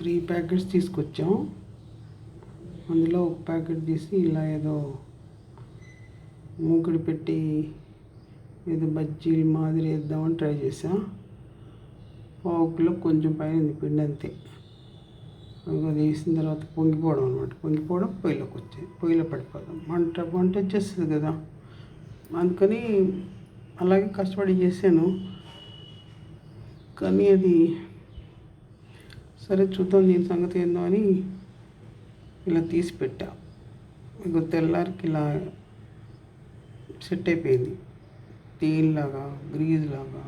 3 packets తీసుకొచ్చాం. అందులో ఒక ప్యాకెట్ తీసి ఇలా ఏదో మూకుడు పెట్టి ఏదో బజ్జీలు మాదిరి వేద్దామని ట్రై చేసా. 1 కిలో కొంచెం పైన పిండి అంతే. అది వేసిన తర్వాత పొంగిపోవడం అనమాట. పొంగిపోవడం పొయ్యిలోకి వచ్చేది, పొయ్యిలో పడిపోవడం, వంట వచ్చేస్తుంది కదా. అందుకని అలాగే కష్టపడి చేశాను. కానీ అది సరే చూద్దాం దీని సంగతి ఏందో అని ఇలా తీసి పెట్టా. ఇంకో తెల్లారికి ఇలా సెట్ అయిపోయింది. తేల్లాగా, గ్రీజ్ లాగా,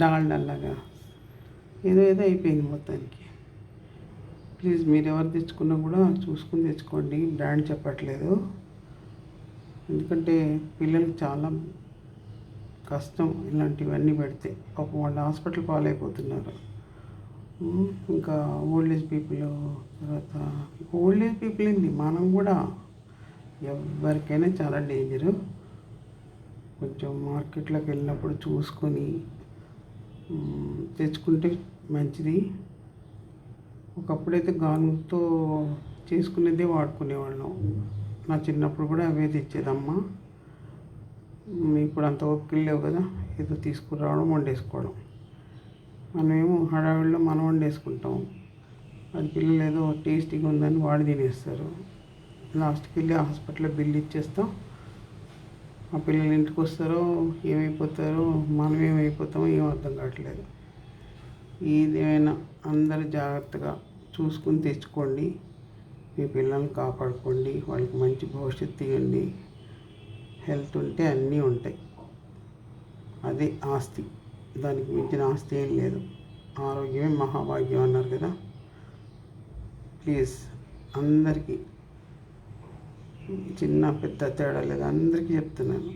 డాల్డాలాగా ఏదో అయిపోయింది మొత్తానికి. ప్లీజ్ మీరు ఎవరు తెచ్చుకున్నా కూడా చూసుకుని తెచ్చుకోండి. బ్రాండ్ చెప్పట్లేదు, ఎందుకంటే పిల్లలకి చాలా కష్టం ఇలాంటివన్నీ పెడితే. పాపం వాళ్ళు హాస్పిటల్ పాలైపోతున్నారు. ఇంకా ఓల్డ్ ఏజ్ పీపుల్, తర్వాత ఓల్డ్ ఏజ్ పీపుల్ ఏంటి, మనం కూడా ఎవరికైనా చాలా డేంజరు. కొంచెం మార్కెట్లోకి వెళ్ళినప్పుడు చూసుకొని తెచ్చుకుంటే మంచిది. ఒకప్పుడైతే గానుగతో చేసుకునేదే వాడుకునేవాళ్ళం. నా చిన్నప్పుడు కూడా అవే తెచ్చేదమ్మా. ఇప్పుడు అంత ఓపికలు లేవు కదా, ఏదో తీసుకురావడం వండేసుకోవడం. మనమేమో హడావిడిలో మనం వండేసుకుంటాం. అది పిల్లలు ఏదో టేస్టీగా ఉందని వాడి తినేస్తారు. లాస్ట్కి వెళ్ళి హాస్పిటల్లో బిల్లు ఇచ్చేస్తాం. ఆ పిల్లలు ఇంటికి వస్తారో ఏమైపోతారో, మనం ఏమైపోతామో ఏం అర్థం కావట్లేదు. ఏదేమైనా అందరూ జాగ్రత్తగా చూసుకుని తెచ్చుకోండి. మీ పిల్లల్ని కాపాడుకోండి, వాళ్ళకి మంచి భవిష్యత్తు ఇవ్వండి. హెల్త్ ఉంటే అన్నీ ఉంటాయి, అదే ఆస్తి. దానికి మించిన ఆస్తి ఏం లేదు. ఆరోగ్యమే మహాభాగ్యం అన్నారు కదా. ప్లీజ్ అందరికీ, చిన్న పెద్ద తేడా లేదు, అందరికీ చెప్తున్నాను.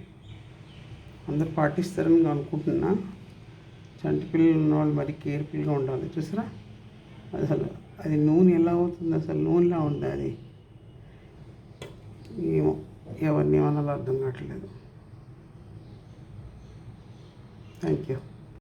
అందరు పాటిస్తారని అనుకుంటున్నా. చంటి పిల్లలు ఉన్నవాళ్ళు మరి కేర్ఫుల్గా ఉండాలి. చూసారా అసలు అది నూనె ఎలా అవుతుంది, అసలు నూనెలా ఉంది అది. ఏమో ఎవరిని ఏమన్నా అర్థం కావట్లేదు. Thank you.